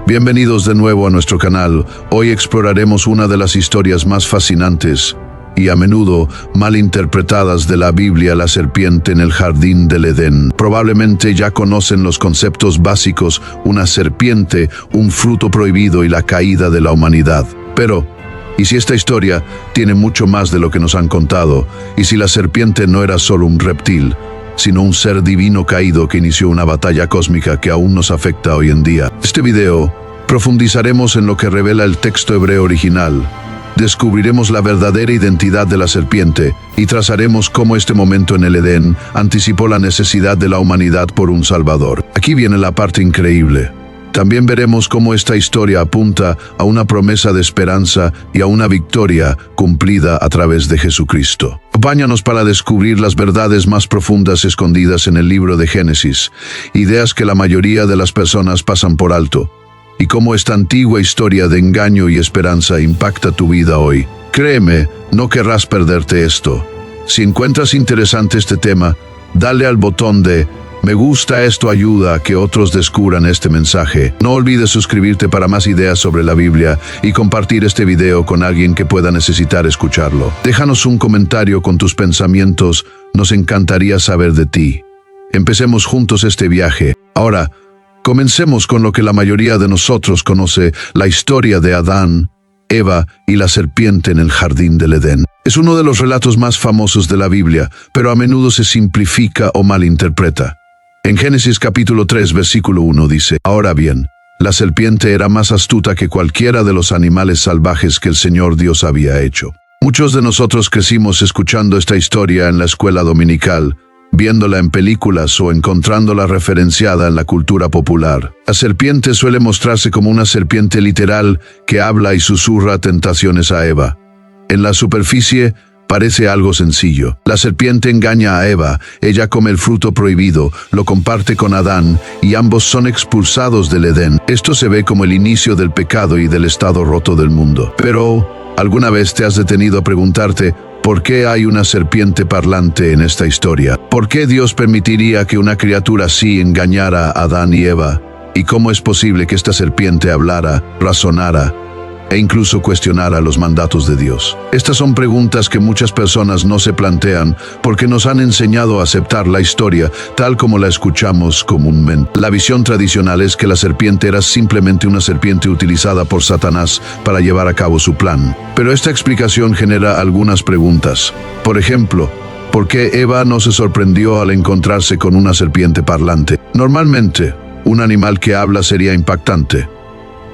Bienvenidos de nuevo a nuestro canal. Hoy exploraremos una de las historias más fascinantes y a menudo malinterpretadas de la Biblia, la serpiente en el jardín del Edén. Probablemente ya conocen los conceptos básicos: una serpiente, un fruto prohibido y la caída de la humanidad. Pero, ¿y si esta historia tiene mucho más de lo que nos han contado? ¿Y si la serpiente no era solo un reptil, sino un ser divino caído que inició una batalla cósmica que aún nos afecta hoy en día? En este video profundizaremos en lo que revela el texto hebreo original. Descubriremos la verdadera identidad de la serpiente y trazaremos cómo este momento en el Edén anticipó la necesidad de la humanidad por un Salvador. Aquí viene la parte increíble. También veremos cómo esta historia apunta a una promesa de esperanza y a una victoria cumplida a través de Jesucristo. Acompáñanos para descubrir las verdades más profundas escondidas en el libro de Génesis, ideas que la mayoría de las personas pasan por alto, y cómo esta antigua historia de engaño y esperanza impacta tu vida hoy. Créeme, no querrás perderte esto. Si encuentras interesante este tema, dale al botón de me gusta, esto ayuda a que otros descubran este mensaje. No olvides suscribirte para más ideas sobre la Biblia y compartir este video con alguien que pueda necesitar escucharlo. Déjanos un comentario con tus pensamientos, nos encantaría saber de ti. Empecemos juntos este viaje. Ahora, comencemos con lo que la mayoría de nosotros conoce, la historia de Adán, Eva y la serpiente en el jardín del Edén. Es uno de los relatos más famosos de la Biblia, pero a menudo se simplifica o malinterpreta. En Génesis capítulo 3, versículo 1 dice: Ahora bien, la serpiente era más astuta que cualquiera de los animales salvajes que el Señor Dios había hecho. Muchos de nosotros crecimos escuchando esta historia en la escuela dominical, viéndola en películas o encontrándola referenciada en la cultura popular. La serpiente suele mostrarse como una serpiente literal que habla y susurra tentaciones a Eva. En la superficie, parece algo sencillo. La serpiente engaña a Eva, ella come el fruto prohibido, lo comparte con Adán y ambos son expulsados del Edén. Esto se ve como el inicio del pecado y del estado roto del mundo. Pero, ¿alguna vez te has detenido a preguntarte por qué hay una serpiente parlante en esta historia? ¿Por qué Dios permitiría que una criatura así engañara a Adán y Eva? ¿Y cómo es posible que esta serpiente hablara, razonara e incluso cuestionara los mandatos de Dios? Estas son preguntas que muchas personas no se plantean porque nos han enseñado a aceptar la historia tal como la escuchamos comúnmente. La visión tradicional es que la serpiente era simplemente una serpiente utilizada por Satanás para llevar a cabo su plan. Pero esta explicación genera algunas preguntas. Por ejemplo, ¿por qué Eva no se sorprendió al encontrarse con una serpiente parlante? Normalmente, un animal que habla sería impactante,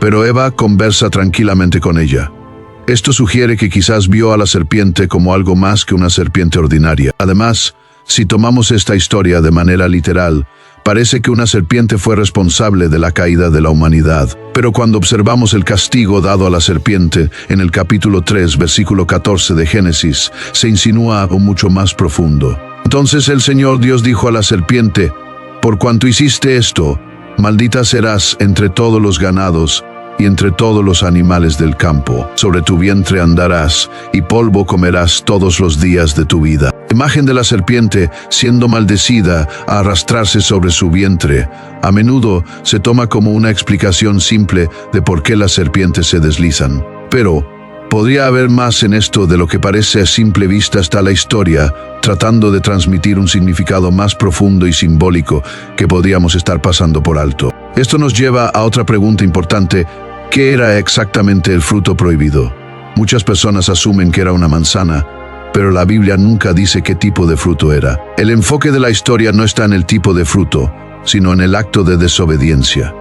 pero Eva conversa tranquilamente con ella. Esto sugiere que quizás vio a la serpiente como algo más que una serpiente ordinaria. Además, si tomamos esta historia de manera literal, parece que una serpiente fue responsable de la caída de la humanidad. Pero cuando observamos el castigo dado a la serpiente en el capítulo 3, versículo 14 de Génesis, se insinúa algo mucho más profundo. Entonces el Señor Dios dijo a la serpiente: por cuanto hiciste esto, maldita serás entre todos los ganados y entre todos los animales del campo. Sobre tu vientre andarás, y polvo comerás todos los días de tu vida. La imagen de la serpiente siendo maldecida a arrastrarse sobre su vientre a menudo se toma como una explicación simple de por qué las serpientes se deslizan. Pero podría haber más en esto de lo que parece a simple vista. Está la historia tratando de transmitir un significado más profundo y simbólico que podríamos estar pasando por alto. Esto nos lleva a otra pregunta importante: ¿qué era exactamente el fruto prohibido? Muchas personas asumen que era una manzana, pero la Biblia nunca dice qué tipo de fruto era. El enfoque de la historia no está en el tipo de fruto, sino en el acto de desobediencia.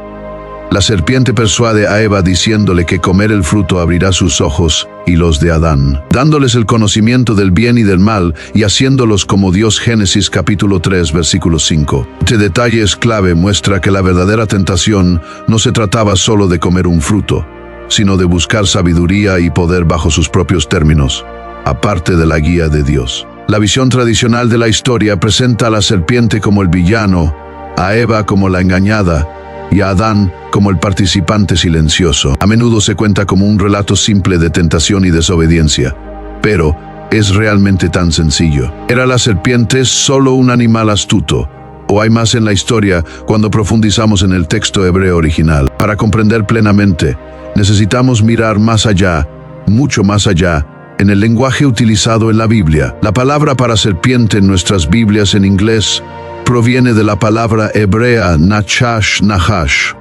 La serpiente persuade a Eva diciéndole que comer el fruto abrirá sus ojos y los de Adán, dándoles el conocimiento del bien y del mal y haciéndolos como Dios. Génesis capítulo 3, versículo 5. Este detalle es clave, muestra que la verdadera tentación no se trataba solo de comer un fruto, sino de buscar sabiduría y poder bajo sus propios términos, aparte de la guía de Dios. La visión tradicional de la historia presenta a la serpiente como el villano, a Eva como la engañada y a Adán como el participante silencioso. A menudo se cuenta como un relato simple de tentación y desobediencia, pero ¿es realmente tan sencillo? ¿Era la serpiente solo un animal astuto? ¿O hay más en la historia cuando profundizamos en el texto hebreo original? Para comprender plenamente, necesitamos mirar más allá, mucho más allá, en el lenguaje utilizado en la Biblia. La palabra para serpiente en nuestras Biblias en inglés proviene de la palabra hebrea nachash.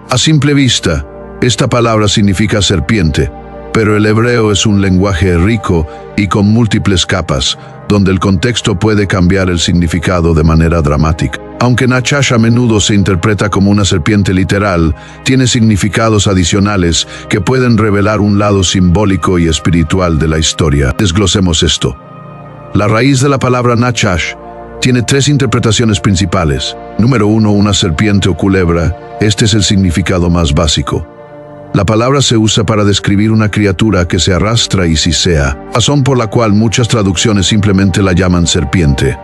A simple vista, esta palabra significa serpiente, pero el hebreo es un lenguaje rico y con múltiples capas, donde el contexto puede cambiar el significado de manera dramática. Aunque Nachash a menudo se interpreta como una serpiente literal, tiene significados adicionales que pueden revelar un lado simbólico y espiritual de la historia. Desglosemos esto. La raíz de la palabra Nachash tiene tres interpretaciones principales. Número 1, una serpiente o culebra. Este es el significado más básico. La palabra se usa para describir una criatura que se arrastra y sisea, razón por la cual muchas traducciones simplemente la llaman serpiente.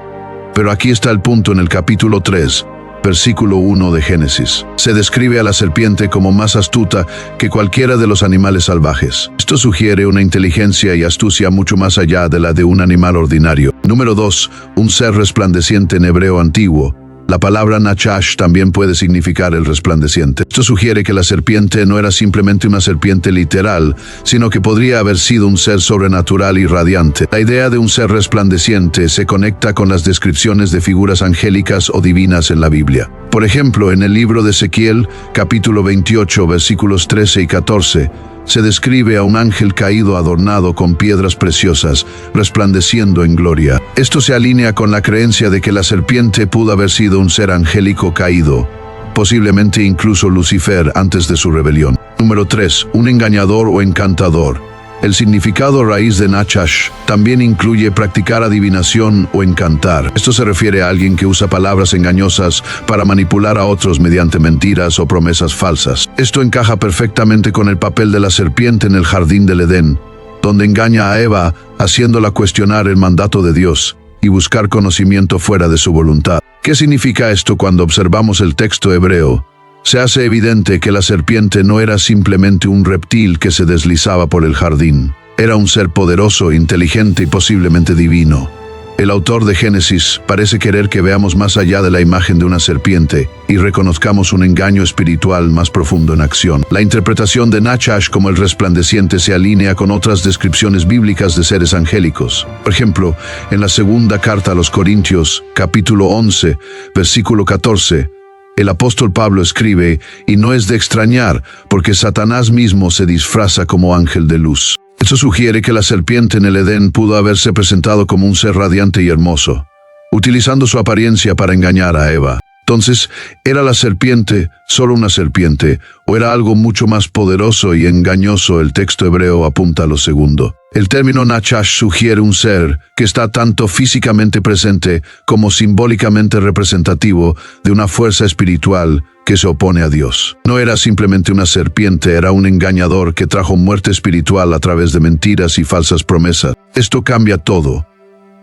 Pero aquí está el punto en el capítulo 3, versículo 1 de Génesis. Se describe a la serpiente como más astuta que cualquiera de los animales salvajes. Esto sugiere una inteligencia y astucia mucho más allá de la de un animal ordinario. Número 2, un ser resplandeciente en hebreo antiguo. La palabra Nachash también puede significar el resplandeciente. Esto sugiere que la serpiente no era simplemente una serpiente literal, sino que podría haber sido un ser sobrenatural y radiante. La idea de un ser resplandeciente se conecta con las descripciones de figuras angélicas o divinas en la Biblia. Por ejemplo, en el libro de Ezequiel, capítulo 28, versículos 13 y 14, se describe a un ángel caído adornado con piedras preciosas, resplandeciendo en gloria. Esto se alinea con la creencia de que la serpiente pudo haber sido un ser angélico caído, posiblemente incluso Lucifer antes de su rebelión. Número 3, un engañador o encantador. El significado raíz de Nachash también incluye practicar adivinación o encantar. Esto se refiere a alguien que usa palabras engañosas para manipular a otros mediante mentiras o promesas falsas. Esto encaja perfectamente con el papel de la serpiente en el jardín del Edén, donde engaña a Eva, haciéndola cuestionar el mandato de Dios y buscar conocimiento fuera de su voluntad. ¿Qué significa esto cuando observamos el texto hebreo? Se hace evidente que la serpiente no era simplemente un reptil que se deslizaba por el jardín. Era un ser poderoso, inteligente y posiblemente divino. El autor de Génesis parece querer que veamos más allá de la imagen de una serpiente y reconozcamos un engaño espiritual más profundo en acción. La interpretación de Nachash como el resplandeciente se alinea con otras descripciones bíblicas de seres angélicos. Por ejemplo, en la segunda carta a los Corintios, capítulo 11, versículo 14, el apóstol Pablo escribe, y no es de extrañar, porque Satanás mismo se disfraza como ángel de luz. Esto sugiere que la serpiente en el Edén pudo haberse presentado como un ser radiante y hermoso, utilizando su apariencia para engañar a Eva. Entonces, ¿era la serpiente solo una serpiente, o era algo mucho más poderoso y engañoso? El texto hebreo apunta a lo segundo. El término Nachash sugiere un ser que está tanto físicamente presente como simbólicamente representativo de una fuerza espiritual que se opone a Dios. No era simplemente una serpiente, era un engañador que trajo muerte espiritual a través de mentiras y falsas promesas. Esto cambia todo.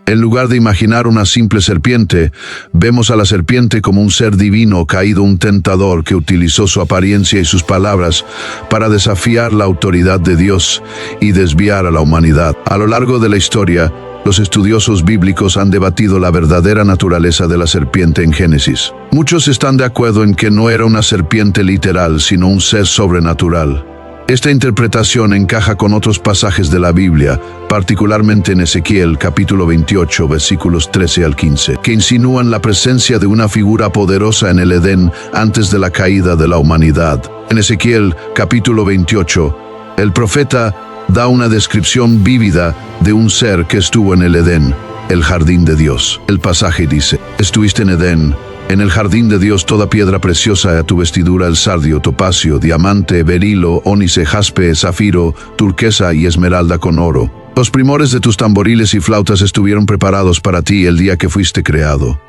En lugar de imaginar una simple serpiente, vemos a la serpiente como un ser divino caído, un tentador que utilizó su apariencia y sus palabras para desafiar la autoridad de Dios y desviar a la humanidad. A lo largo de la historia, los estudiosos bíblicos han debatido la verdadera naturaleza de la serpiente en Génesis. Muchos están de acuerdo en que no era una serpiente literal, sino un ser sobrenatural. Esta interpretación encaja con otros pasajes de la Biblia, particularmente en Ezequiel, capítulo 28, versículos 13 al 15, que insinúan la presencia de una figura poderosa en el Edén antes de la caída de la humanidad. En Ezequiel, capítulo 28, el profeta da una descripción vívida de un ser que estuvo en el Edén, el jardín de Dios. El pasaje dice, «Estuviste en Edén, en el jardín de Dios, toda piedra preciosa a tu vestidura, el sardio, topacio, diamante, berilo, ónice, jaspe, zafiro, turquesa y esmeralda con oro. Los primores de tus tamboriles y flautas estuvieron preparados para ti el día que fuiste creado.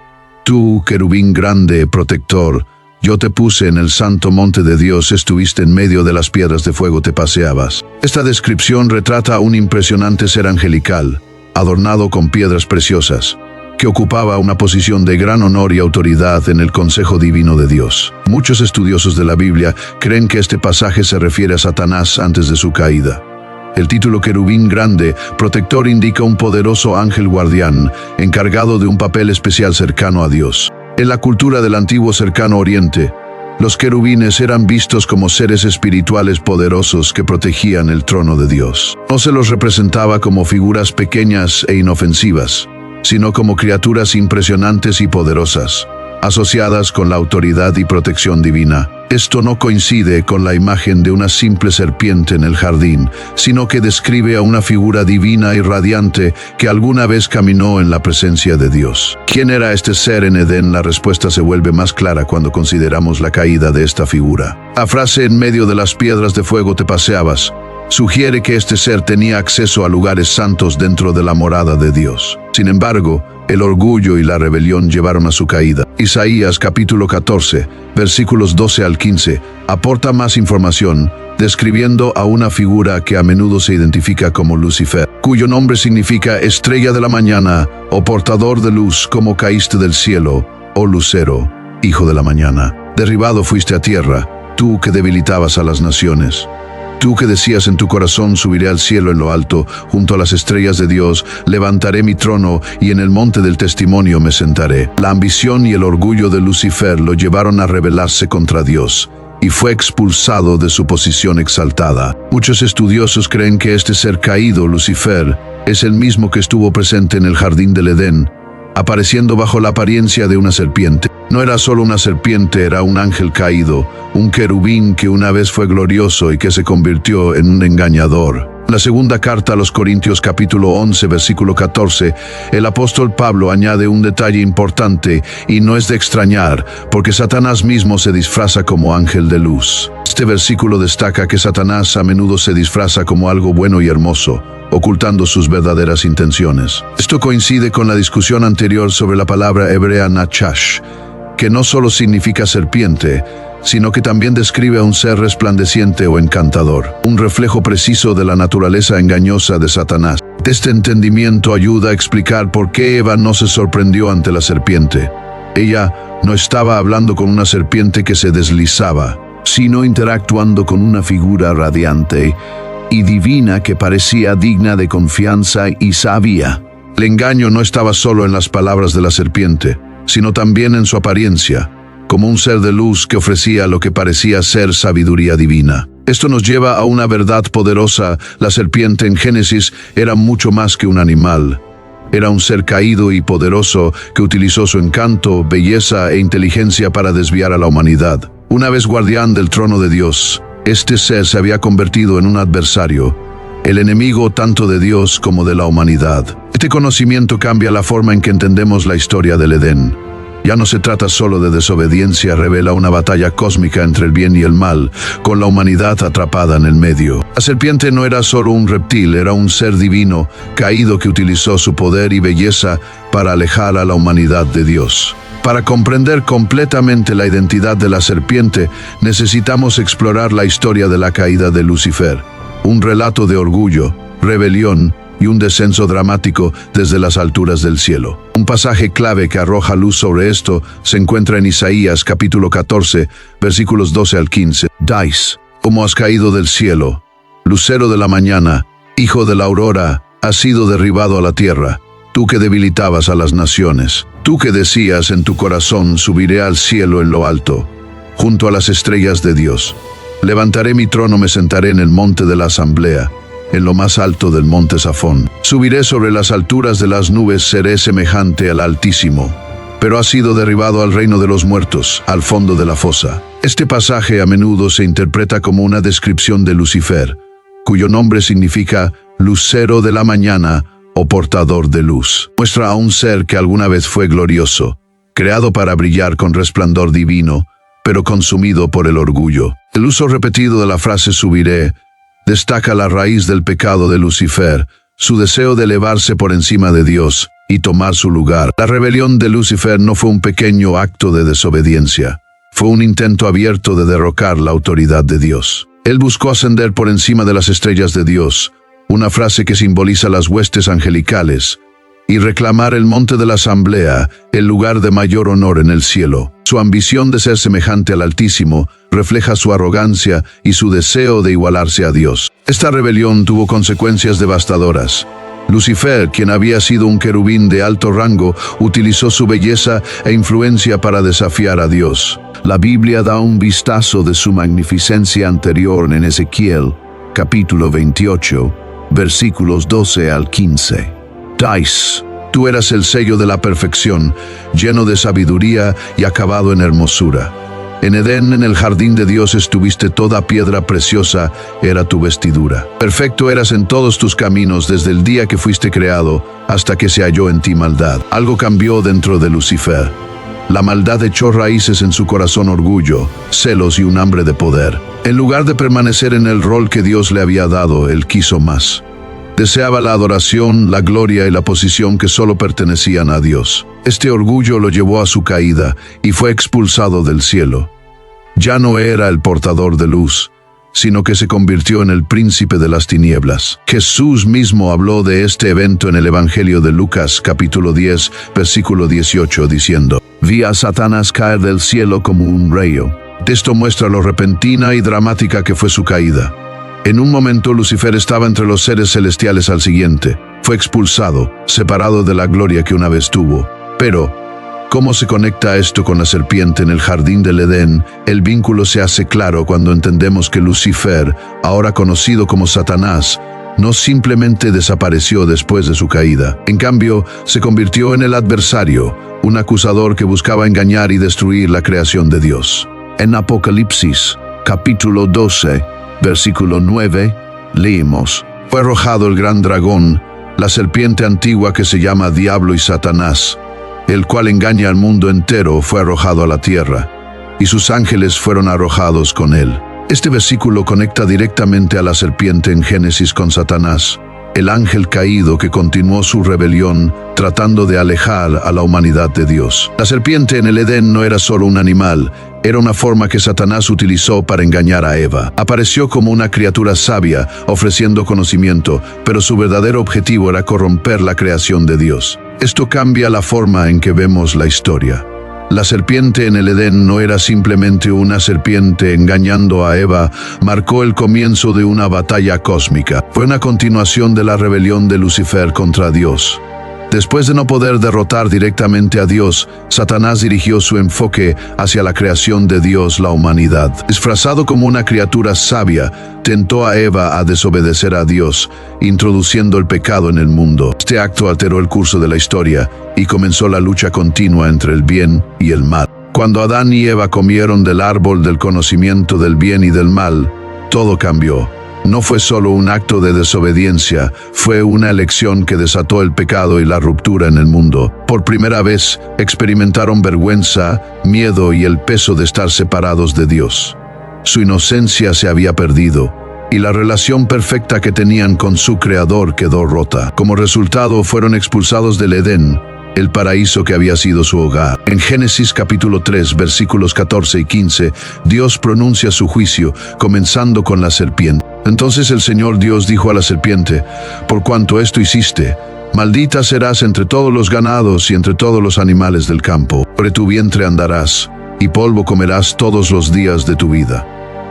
Tú, querubín grande, protector, yo te puse en el santo monte de Dios, estuviste en medio de las piedras de fuego, te paseabas». Esta descripción retrata a un impresionante ser angelical, adornado con piedras preciosas, que ocupaba una posición de gran honor y autoridad en el consejo divino de Dios. Muchos estudiosos de la Biblia creen que este pasaje se refiere a Satanás antes de su caída. El título querubín grande, protector, indica un poderoso ángel guardián, encargado de un papel especial cercano a Dios. En la cultura del antiguo cercano oriente, Los querubines eran vistos como seres espirituales poderosos que protegían el trono de Dios. No se los representaba como figuras pequeñas e inofensivas, sino como criaturas impresionantes y poderosas, asociadas con la autoridad y protección divina. Esto no coincide con la imagen de una simple serpiente en el jardín, sino que describe a una figura divina y radiante que alguna vez caminó en la presencia de Dios. ¿Quién era este ser en Edén? La respuesta se vuelve más clara cuando consideramos la caída de esta figura. La frase "en medio de las piedras de fuego te paseabas" sugiere que este ser tenía acceso a lugares santos dentro de la morada de Dios. Sin embargo, el orgullo y la rebelión llevaron a su caída. Isaías capítulo 14, versículos 12 al 15, aporta más información, describiendo a una figura que a menudo se identifica como Lucifer, cuyo nombre significa estrella de la mañana o portador de luz, como caíste del cielo, oh lucero, hijo de la mañana. Derribado fuiste a tierra, tú que debilitabas a las naciones. Tú que decías en tu corazón, subiré al cielo en lo alto, junto a las estrellas de Dios, levantaré mi trono y en el monte del testimonio me sentaré. La ambición y el orgullo de Lucifer lo llevaron a rebelarse contra Dios, y fue expulsado de su posición exaltada. Muchos estudiosos creen que este ser caído, Lucifer, es el mismo que estuvo presente en el jardín del Edén, apareciendo bajo la apariencia de una serpiente. No era solo una serpiente, era un ángel caído, un querubín que una vez fue glorioso y que se convirtió en un engañador. En la segunda carta a los Corintios capítulo 11 versículo 14, el apóstol Pablo añade un detalle importante y no es de extrañar, porque Satanás mismo se disfraza como ángel de luz. Este versículo destaca que Satanás a menudo se disfraza como algo bueno y hermoso, ocultando sus verdaderas intenciones. Esto coincide con la discusión anterior sobre la palabra hebrea nachash, que no solo significa serpiente, sino que también describe a un ser resplandeciente o encantador, un reflejo preciso de la naturaleza engañosa de Satanás. Este entendimiento ayuda a explicar por qué Eva no se sorprendió ante la serpiente. Ella no estaba hablando con una serpiente que se deslizaba, sino interactuando con una figura radiante y divina que parecía digna de confianza y sabia. El engaño no estaba solo en las palabras de la serpiente, sino también en su apariencia, como un ser de luz que ofrecía lo que parecía ser sabiduría divina. Esto nos lleva a una verdad poderosa. La serpiente en Génesis era mucho más que un animal. Era un ser caído y poderoso que utilizó su encanto, belleza e inteligencia para desviar a la humanidad. Una vez guardián del trono de Dios, este ser se había convertido en un adversario, el enemigo tanto de Dios como de la humanidad. Este conocimiento cambia la forma en que entendemos la historia del Edén. Ya no se trata solo de desobediencia, revela una batalla cósmica entre el bien y el mal, con la humanidad atrapada en el medio. La serpiente no era solo un reptil, era un ser divino, caído que utilizó su poder y belleza para alejar a la humanidad de Dios. Para comprender completamente la identidad de la serpiente, necesitamos explorar la historia de la caída de Lucifer, un relato de orgullo, rebelión y un descenso dramático desde las alturas del cielo. Un pasaje clave que arroja luz sobre esto se encuentra en Isaías capítulo 14, versículos 12 al 15. Dais, como has caído del cielo, lucero de la mañana, hijo de la aurora, has sido derribado a la tierra, tú que debilitabas a las naciones, tú que decías en tu corazón, subiré al cielo en lo alto, junto a las estrellas de Dios. Levantaré mi trono, me sentaré en el monte de la asamblea, en lo más alto del monte Safón. Subiré sobre las alturas de las nubes, seré semejante al Altísimo. Pero has sido derribado al reino de los muertos, al fondo de la fosa. Este pasaje a menudo se interpreta como una descripción de Lucifer, cuyo nombre significa lucero de la mañana o portador de luz. Muestra a un ser que alguna vez fue glorioso, creado para brillar con resplandor divino, pero consumido por el orgullo. El uso repetido de la frase subiré destaca la raíz del pecado de Lucifer, su deseo de elevarse por encima de Dios y tomar su lugar. La rebelión de Lucifer no fue un pequeño acto de desobediencia, fue un intento abierto de derrocar la autoridad de Dios. Él buscó ascender por encima de las estrellas de Dios, una frase que simboliza las huestes angelicales, y reclamar el monte de la asamblea, el lugar de mayor honor en el cielo. Su ambición de ser semejante al Altísimo refleja su arrogancia y su deseo de igualarse a Dios. Esta rebelión tuvo consecuencias devastadoras. Lucifer, quien había sido un querubín de alto rango, utilizó su belleza e influencia para desafiar a Dios. La Biblia da un vistazo de su magnificencia anterior en Ezequiel, capítulo 28, versículos 12 al 15. Dice: tú eras el sello de la perfección, lleno de sabiduría y acabado en hermosura. En Edén, en el jardín de Dios, estuviste, toda piedra preciosa era tu vestidura. Perfecto eras en todos tus caminos desde el día que fuiste creado hasta que se halló en ti maldad. Algo cambió dentro de Lucifer. La maldad echó raíces en su corazón, orgullo, celos y un hambre de poder. En lugar de permanecer en el rol que Dios le había dado, él quiso más. Deseaba la adoración, la gloria y la posición que solo pertenecían a Dios. Este orgullo lo llevó a su caída y fue expulsado del cielo. Ya no era el portador de luz, sino que se convirtió en el príncipe de las tinieblas. Jesús mismo habló de este evento en el Evangelio de Lucas, capítulo 10, versículo 18, diciendo: vi a Satanás caer del cielo como un rayo. Esto muestra lo repentina y dramática que fue su caída. En un momento Lucifer estaba entre los seres celestiales al siguiente. Fue expulsado, separado de la gloria que una vez tuvo. Pero, ¿cómo se conecta esto con la serpiente en el jardín del Edén? El vínculo se hace claro cuando entendemos que Lucifer, ahora conocido como Satanás, no simplemente desapareció después de su caída. En cambio, se convirtió en el adversario, un acusador que buscaba engañar y destruir la creación de Dios. En Apocalipsis, capítulo 12, versículo 9, leímos: fue arrojado el gran dragón, la serpiente antigua que se llama Diablo y Satanás, el cual engaña al mundo entero, fue arrojado a la tierra, y sus ángeles fueron arrojados con él. Este versículo conecta directamente a la serpiente en Génesis con Satanás, el ángel caído que continuó su rebelión tratando de alejar a la humanidad de Dios. La serpiente en el Edén no era solo un animal, era una forma que Satanás utilizó para engañar a Eva. Apareció como una criatura sabia, ofreciendo conocimiento, pero su verdadero objetivo era corromper la creación de Dios. Esto cambia la forma en que vemos la historia. La serpiente en el Edén no era simplemente una serpiente engañando a Eva, marcó el comienzo de una batalla cósmica. Fue una continuación de la rebelión de Lucifer contra Dios. Después de no poder derrotar directamente a Dios, Satanás dirigió su enfoque hacia la creación de Dios, la humanidad. Disfrazado como una criatura sabia, tentó a Eva a desobedecer a Dios, introduciendo el pecado en el mundo. Este acto alteró el curso de la historia y comenzó la lucha continua entre el bien y el mal. Cuando Adán y Eva comieron del árbol del conocimiento del bien y del mal, todo cambió. No fue solo un acto de desobediencia, fue una elección que desató el pecado y la ruptura en el mundo. Por primera vez, experimentaron vergüenza, miedo y el peso de estar separados de Dios. Su inocencia se había perdido, y la relación perfecta que tenían con su Creador quedó rota. Como resultado, fueron expulsados del Edén, el paraíso que había sido su hogar. En Génesis capítulo 3, versículos 14 y 15, Dios pronuncia su juicio, comenzando con la serpiente. Entonces el Señor Dios dijo a la serpiente: por cuanto esto hiciste, maldita serás entre todos los ganados y entre todos los animales del campo. Sobre tu vientre andarás, y polvo comerás todos los días de tu vida.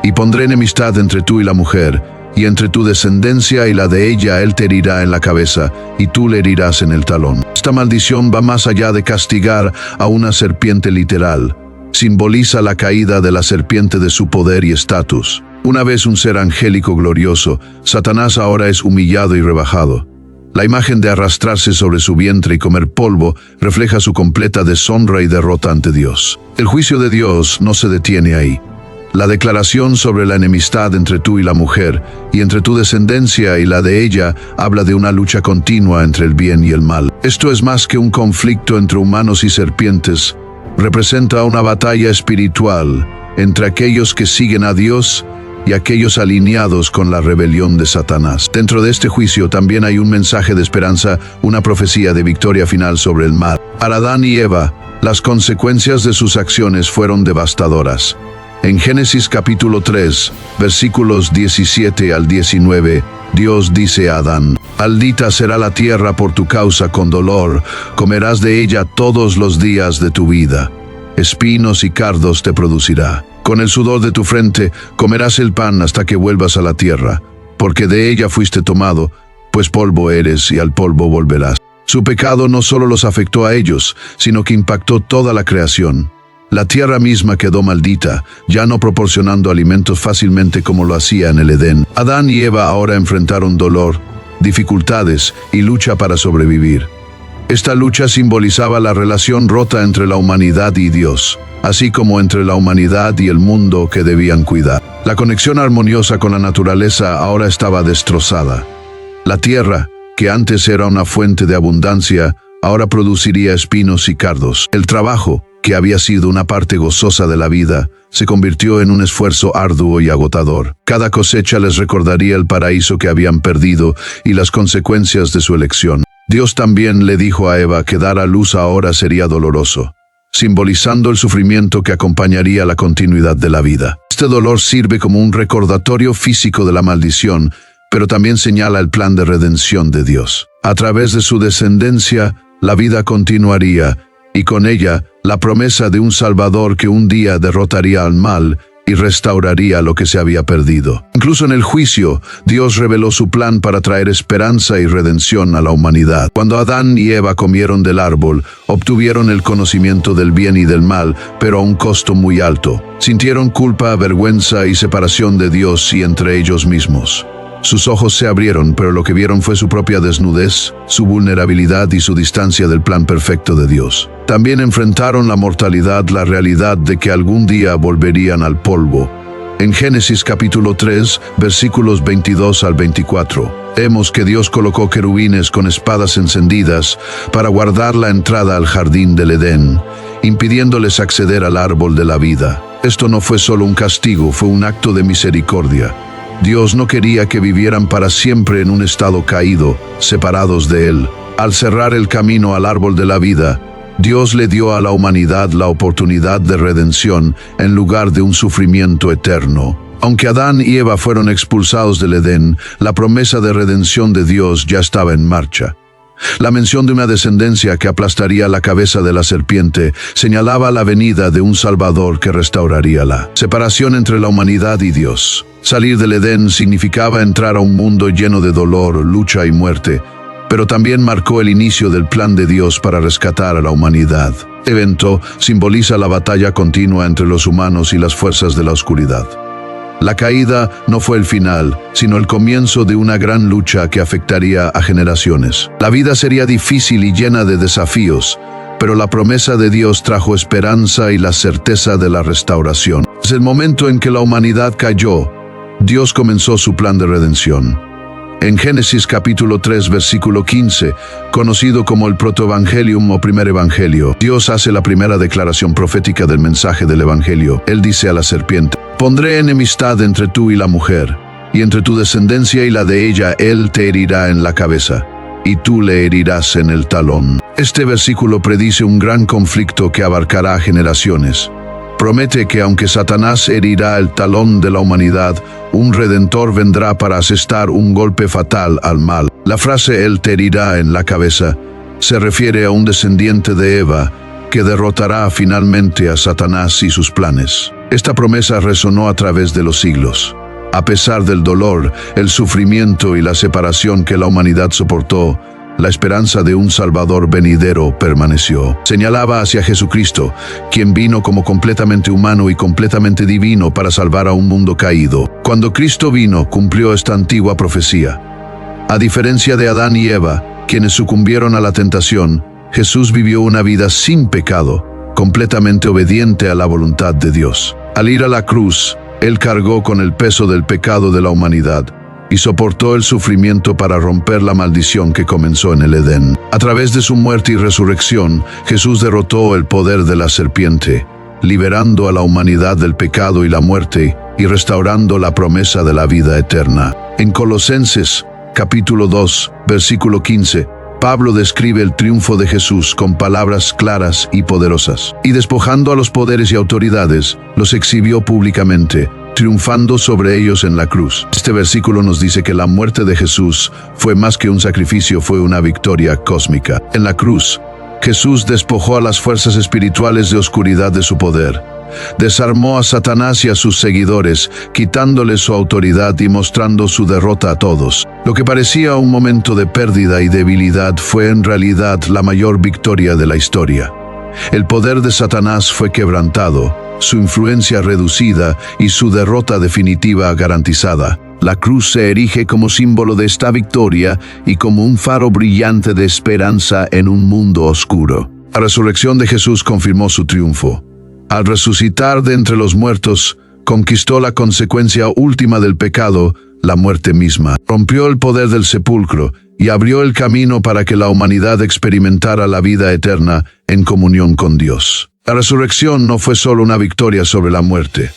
Y pondré enemistad entre tú y la mujer, y entre tu descendencia y la de ella. Él te herirá en la cabeza, y tú le herirás en el talón. Esta maldición va más allá de castigar a una serpiente literal. Simboliza la caída de la serpiente de su poder y estatus. Una vez un ser angélico glorioso, Satanás ahora es humillado y rebajado. La imagen de arrastrarse sobre su vientre y comer polvo refleja su completa deshonra y derrota ante Dios. El juicio de Dios no se detiene ahí. La declaración sobre la enemistad entre tú y la mujer, y entre tu descendencia y la de ella, habla de una lucha continua entre el bien y el mal. Esto es más que un conflicto entre humanos y serpientes. Representa una batalla espiritual entre aquellos que siguen a Dios y aquellos alineados con la rebelión de Satanás. Dentro de este juicio también hay un mensaje de esperanza, una profecía de victoria final sobre el mal. Para Adán y Eva, las consecuencias de sus acciones fueron devastadoras. En Génesis capítulo 3, versículos 17 al 19, Dios dice a Adán: maldita será la tierra por tu causa, con dolor comerás de ella todos los días de tu vida. Espinos y cardos te producirá. Con el sudor de tu frente comerás el pan hasta que vuelvas a la tierra, porque de ella fuiste tomado, pues polvo eres y al polvo volverás. Su pecado no solo los afectó a ellos, sino que impactó toda la creación. La tierra misma quedó maldita, ya no proporcionando alimentos fácilmente como lo hacía en el Edén. Adán y Eva ahora enfrentaron dolor, dificultades y lucha para sobrevivir. Esta lucha simbolizaba la relación rota entre la humanidad y Dios, así como entre la humanidad y el mundo que debían cuidar. La conexión armoniosa con la naturaleza ahora estaba destrozada. La tierra, que antes era una fuente de abundancia, ahora produciría espinos y cardos. El trabajo, que había sido una parte gozosa de la vida, se convirtió en un esfuerzo arduo y agotador. Cada cosecha les recordaría el paraíso que habían perdido y las consecuencias de su elección. Dios también le dijo a Eva que dar a luz ahora sería doloroso, simbolizando el sufrimiento que acompañaría la continuidad de la vida. Este dolor sirve como un recordatorio físico de la maldición, pero también señala el plan de redención de Dios. A través de su descendencia, la vida continuaría, y con ella, la promesa de un Salvador que un día derrotaría al mal y restauraría lo que se había perdido. Incluso en el juicio, Dios reveló su plan para traer esperanza y redención a la humanidad. Cuando Adán y Eva comieron del árbol, obtuvieron el conocimiento del bien y del mal, pero a un costo muy alto. Sintieron culpa, vergüenza y separación de Dios y entre ellos mismos. Sus ojos se abrieron, pero lo que vieron fue su propia desnudez, su vulnerabilidad y su distancia del plan perfecto de Dios. También enfrentaron la mortalidad, la realidad de que algún día volverían al polvo. En Génesis capítulo 3, versículos 22 al 24, vemos que Dios colocó querubines con espadas encendidas para guardar la entrada al jardín del Edén, impidiéndoles acceder al árbol de la vida. Esto no fue solo un castigo, fue un acto de misericordia. Dios no quería que vivieran para siempre en un estado caído, separados de Él. Al cerrar el camino al árbol de la vida, Dios le dio a la humanidad la oportunidad de redención en lugar de un sufrimiento eterno. Aunque Adán y Eva fueron expulsados del Edén, la promesa de redención de Dios ya estaba en marcha. La mención de una descendencia que aplastaría la cabeza de la serpiente señalaba la venida de un Salvador que restauraría la separación entre la humanidad y Dios. Salir del Edén significaba entrar a un mundo lleno de dolor, lucha y muerte, pero también marcó el inicio del plan de Dios para rescatar a la humanidad. Este evento simboliza la batalla continua entre los humanos y las fuerzas de la oscuridad. La caída no fue el final, sino el comienzo de una gran lucha que afectaría a generaciones. La vida sería difícil y llena de desafíos, pero la promesa de Dios trajo esperanza y la certeza de la restauración. Desde el momento en que la humanidad cayó, Dios comenzó su plan de redención. En Génesis capítulo 3, versículo 15, conocido como el protoevangelium o primer evangelio, Dios hace la primera declaración profética del mensaje del evangelio. Él dice a la serpiente: «Pondré enemistad entre tú y la mujer, y entre tu descendencia y la de ella. Él te herirá en la cabeza, y tú le herirás en el talón». Este versículo predice un gran conflicto que abarcará generaciones. Promete que aunque Satanás herirá el talón de la humanidad, un redentor vendrá para asestar un golpe fatal al mal. La frase «Él te herirá en la cabeza» se refiere a un descendiente de Eva que derrotará finalmente a Satanás y sus planes. Esta promesa resonó a través de los siglos. A pesar del dolor, el sufrimiento y la separación que la humanidad soportó, la esperanza de un Salvador venidero permaneció. Señalaba hacia Jesucristo, quien vino como completamente humano y completamente divino para salvar a un mundo caído. Cuando Cristo vino, cumplió esta antigua profecía. A diferencia de Adán y Eva, quienes sucumbieron a la tentación, Jesús vivió una vida sin pecado, completamente obediente a la voluntad de Dios. Al ir a la cruz, Él cargó con el peso del pecado de la humanidad y soportó el sufrimiento para romper la maldición que comenzó en el Edén. A través de su muerte y resurrección, Jesús derrotó el poder de la serpiente, liberando a la humanidad del pecado y la muerte y restaurando la promesa de la vida eterna. En Colosenses, capítulo 2, versículo 15, Pablo describe el triunfo de Jesús con palabras claras y poderosas. Y despojando a los poderes y autoridades, los exhibió públicamente, triunfando sobre ellos en la cruz. Este versículo nos dice que la muerte de Jesús fue más que un sacrificio, fue una victoria cósmica. En la cruz, Jesús despojó a las fuerzas espirituales de oscuridad de su poder, Desarmó a Satanás y a sus seguidores, quitándole su autoridad y mostrando su derrota a todos. Lo que parecía un momento de pérdida y debilidad fue en realidad la mayor victoria de la historia. El poder de Satanás fue quebrantado, su influencia reducida y su derrota definitiva garantizada. La cruz se erige como símbolo de esta victoria y como un faro brillante de esperanza en un mundo oscuro. La resurrección de Jesús confirmó su triunfo. Al resucitar de entre los muertos, conquistó la consecuencia última del pecado, la muerte misma. Rompió el poder del sepulcro y abrió el camino para que la humanidad experimentara la vida eterna en comunión con Dios. La resurrección no fue solo una victoria sobre la muerte,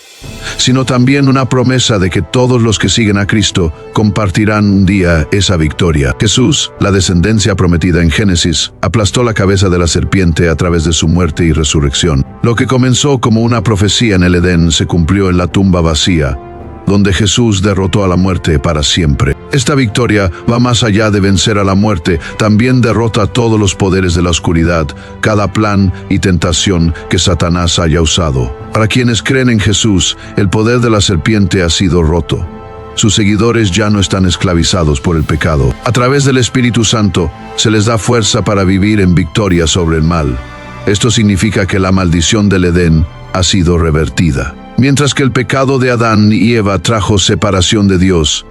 sino también una promesa de que todos los que siguen a Cristo compartirán un día esa victoria. Jesús, la descendencia prometida en Génesis, aplastó la cabeza de la serpiente a través de su muerte y resurrección. Lo que comenzó como una profecía en el Edén se cumplió en la tumba vacía, donde Jesús derrotó a la muerte para siempre. Esta victoria va más allá de vencer a la muerte, también derrota todos los poderes de la oscuridad, cada plan y tentación que Satanás haya usado. Para quienes creen en Jesús, el poder de la serpiente ha sido roto. Sus seguidores ya no están esclavizados por el pecado. A través del Espíritu Santo, se les da fuerza para vivir en victoria sobre el mal. Esto significa que la maldición del Edén ha sido revertida. Mientras que el pecado de Adán y Eva trajo separación de Dios,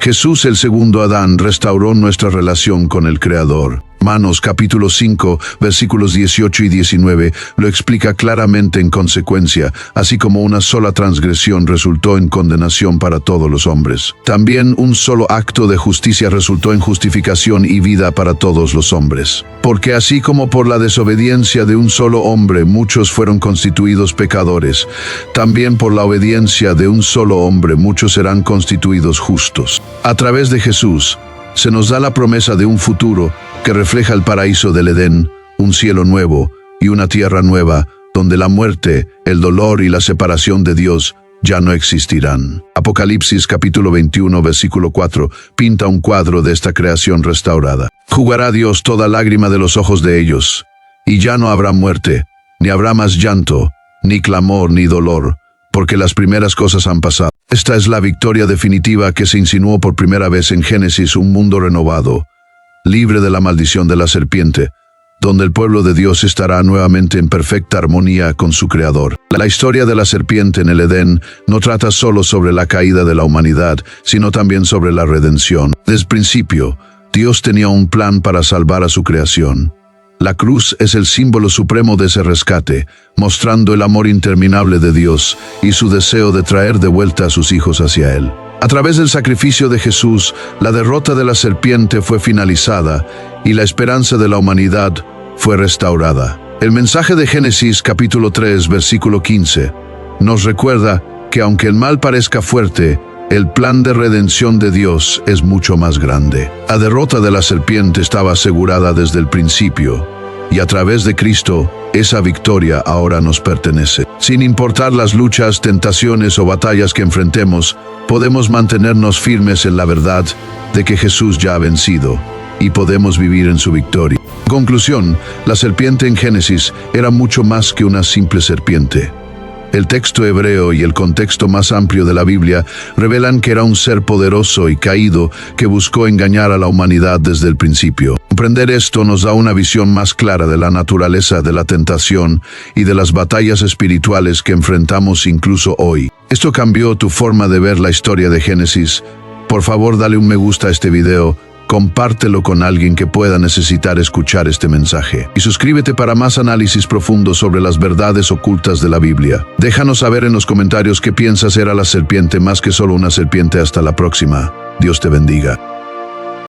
Jesús, el segundo Adán, restauró nuestra relación con el Creador. Romanos capítulo 5, versículos 18 y 19 lo explica claramente en consecuencia, así como una sola transgresión resultó en condenación para todos los hombres. También un solo acto de justicia resultó en justificación y vida para todos los hombres. Porque así como por la desobediencia de un solo hombre muchos fueron constituidos pecadores, también por la obediencia de un solo hombre muchos serán constituidos justos. A través de Jesús, se nos da la promesa de un futuro que refleja el paraíso del Edén, un cielo nuevo y una tierra nueva, donde la muerte, el dolor y la separación de Dios ya no existirán. Apocalipsis capítulo 21, versículo 4, pinta un cuadro de esta creación restaurada. Jugará Dios toda lágrima de los ojos de ellos, y ya no habrá muerte, ni habrá más llanto, ni clamor, ni dolor, porque las primeras cosas han pasado. Esta es la victoria definitiva que se insinuó por primera vez en Génesis, un mundo renovado, libre de la maldición de la serpiente, donde el pueblo de Dios estará nuevamente en perfecta armonía con su Creador. La historia de la serpiente en el Edén no trata solo sobre la caída de la humanidad, sino también sobre la redención. Desde el principio, Dios tenía un plan para salvar a su creación. La cruz es el símbolo supremo de ese rescate, mostrando el amor interminable de Dios y su deseo de traer de vuelta a sus hijos hacia Él. A través del sacrificio de Jesús, la derrota de la serpiente fue finalizada y la esperanza de la humanidad fue restaurada. El mensaje de Génesis capítulo 3, versículo 15, nos recuerda que aunque el mal parezca fuerte, el plan de redención de Dios es mucho más grande. La derrota de la serpiente estaba asegurada desde el principio, y a través de Cristo, esa victoria ahora nos pertenece. Sin importar las luchas, tentaciones o batallas que enfrentemos, podemos mantenernos firmes en la verdad de que Jesús ya ha vencido, y podemos vivir en su victoria. En conclusión, la serpiente en Génesis era mucho más que una simple serpiente. El texto hebreo y el contexto más amplio de la Biblia revelan que era un ser poderoso y caído que buscó engañar a la humanidad desde el principio. Comprender esto nos da una visión más clara de la naturaleza de la tentación y de las batallas espirituales que enfrentamos incluso hoy. ¿Esto cambió tu forma de ver la historia de Génesis? Por favor, dale un me gusta a este video, compártelo con alguien que pueda necesitar escuchar este mensaje. Y suscríbete para más análisis profundos sobre las verdades ocultas de la Biblia. Déjanos saber en los comentarios qué piensas era la serpiente más que solo una serpiente. Hasta la próxima. Dios te bendiga.